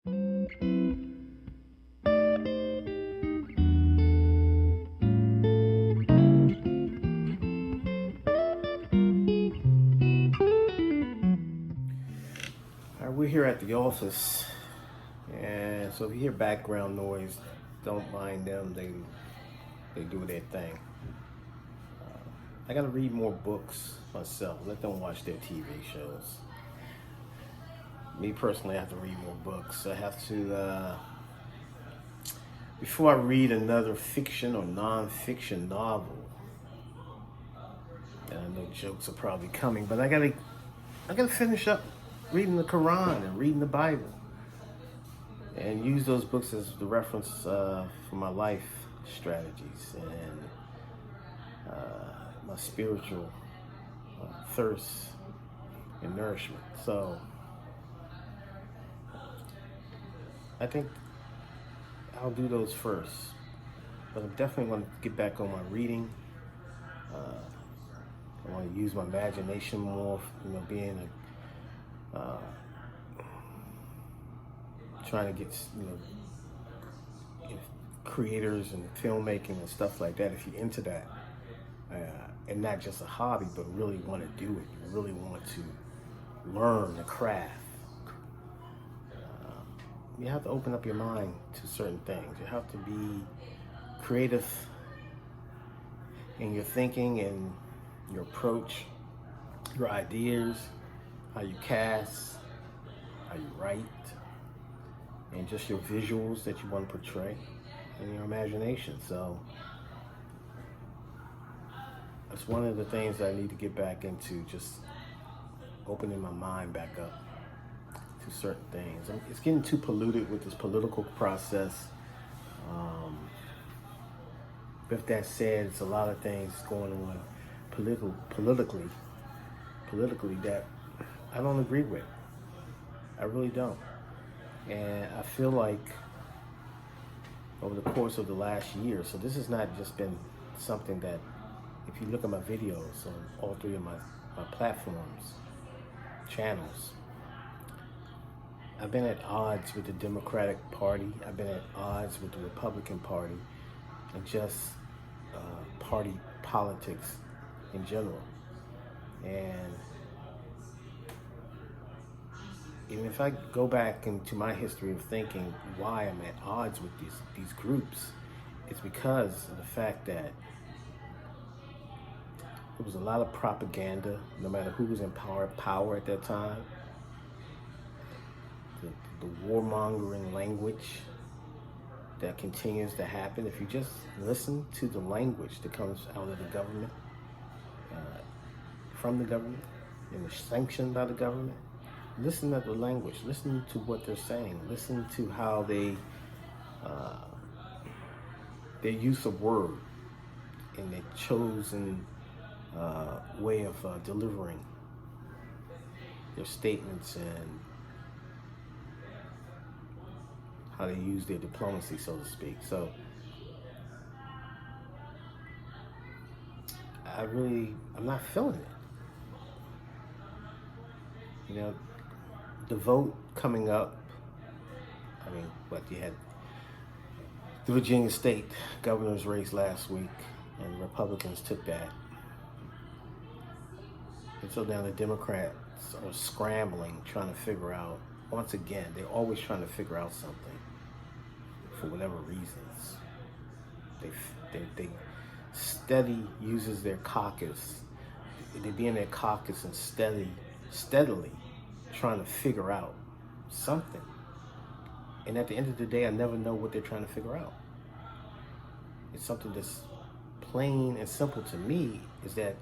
All right, we're here at the office, and so if you hear background noise, don't mind them. They do their thing. I gotta read more books myself. Let them watch their TV shows. Me personally, I have to read more books. I have to before I read another fiction or non-fiction novel. And I know jokes are probably coming, but I gotta finish up reading the Quran and reading the Bible, and use those books as the reference for my life strategies and my spiritual thirst and nourishment. So I think I'll do those first, but I'm definitely going to get back on my reading. I want to use my imagination more, being trying to get, creators and filmmaking and stuff like that. If you're into that, and not just a hobby, but really want to do it, you really want to learn the craft. You have to open up your mind to certain things. You have to be creative in your thinking and your approach, your ideas, how you cast, how you write, and just your visuals that you want to portray, and your imagination. So that's one of the things that I need to get back into, just opening my mind back up to certain things. It's getting too polluted with this political process. With that said, it's a lot of things going on politically that I don't agree with. I really don't. And I feel like over the course of the last year, so this has not just been something that, if you look at my videos on all three of my platforms, channels, I've been at odds with the Democratic Party. I've been at odds with the Republican Party, and just party politics in general. And even if I go back into my history of thinking why I'm at odds with these groups, it's because of the fact that there was a lot of propaganda, no matter who was in power at that time. The warmongering language that continues to happen. If you just listen to the language that comes out of the government, from the government, and is sanctioned by the government, listen to the language, listen to what they're saying, listen to how their use of word and their chosen way of delivering their statements, and how they use their diplomacy, so to speak. So I'm not feeling it. The vote coming up, you had the Virginia State governor's race last week, and Republicans took that. And so now the Democrats are scrambling, trying to figure out, once again, they're always trying to figure out something for whatever reasons. They steady uses their caucus. They be in their caucus and steadily trying to figure out something. And at the end of the day, I never know what they're trying to figure out. It's something that's plain and simple to me, is that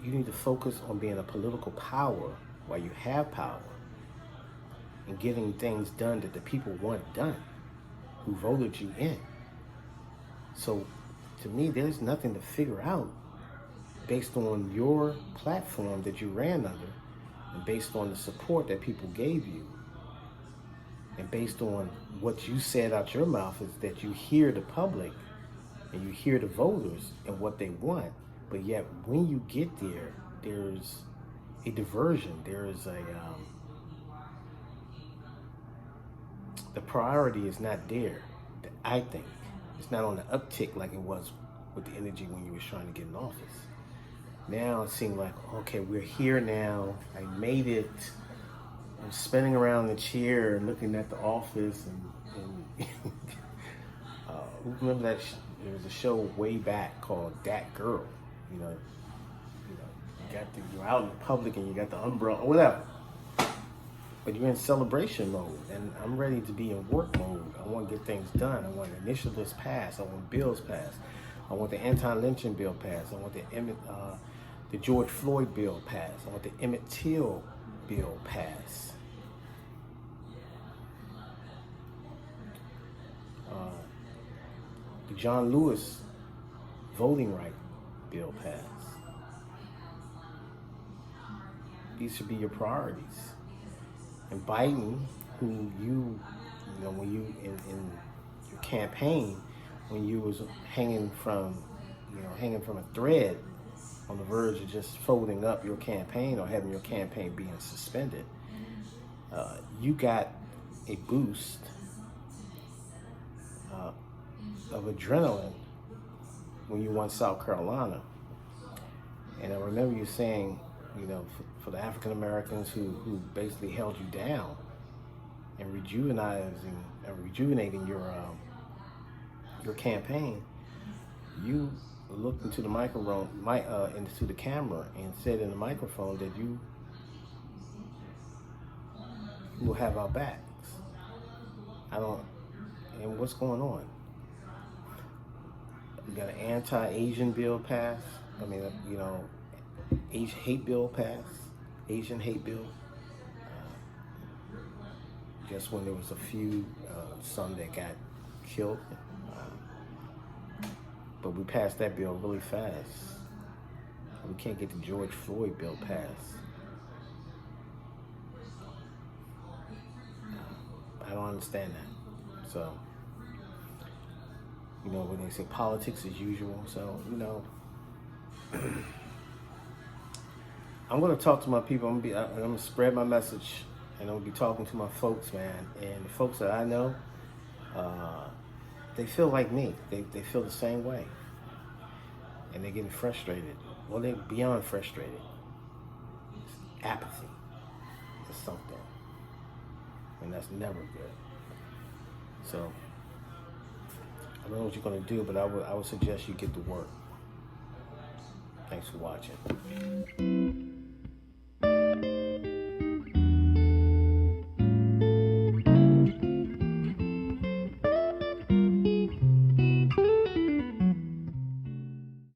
you need to focus on being a political power while you have power, and getting things done that the people want done, who voted you in. So to me, there's nothing to figure out based on your platform that you ran under, and based on the support that people gave you, and based on what you said out your mouth, is that you hear the public and you hear the voters and what they want. But yet when you get there, there's a diversion. There is the priority is not there. I think it's not on the uptick like it was with the energy when you was trying to get in office. Now it seems like, okay, we're here now. I made it. I'm spinning around the chair and looking at the office and remember that there was a show way back called That Girl. You're out in public and you got the umbrella or whatever. But you're in celebration mode, and I'm ready to be in work mode. I want to get things done. I want initiatives passed. I want bills passed. I want the anti-lynching bill passed. I want the George Floyd bill passed. I want the Emmett Till bill passed. The John Lewis voting right bill passed. These should be your priorities. And Biden, who when you in your campaign, when you was hanging from a thread on the verge of just folding up your campaign or having your campaign being suspended, you got a boost of adrenaline when you won South Carolina. And I remember you saying, for the African Americans who basically held you down and rejuvenating your campaign, you looked into the into the camera and said in the microphone that you will have our backs. And what's going on? You got an anti-Asian bill passed. Asian hate bill passed. Asian hate bill. Just when there was some that got killed. But we passed that bill really fast. We can't get the George Floyd bill passed. I don't understand that. So, when they say politics as usual, so, I'm going to talk to my people. I'm going to spread my message, and I'm going to be talking to my folks, man. And the folks that I know, they feel like me. They feel the same way. And they're getting frustrated. Well, they're beyond frustrated. It's apathy. It's something. And that's never good. So, I don't know what you're going to do, but I would suggest you get to work. Thanks for watching.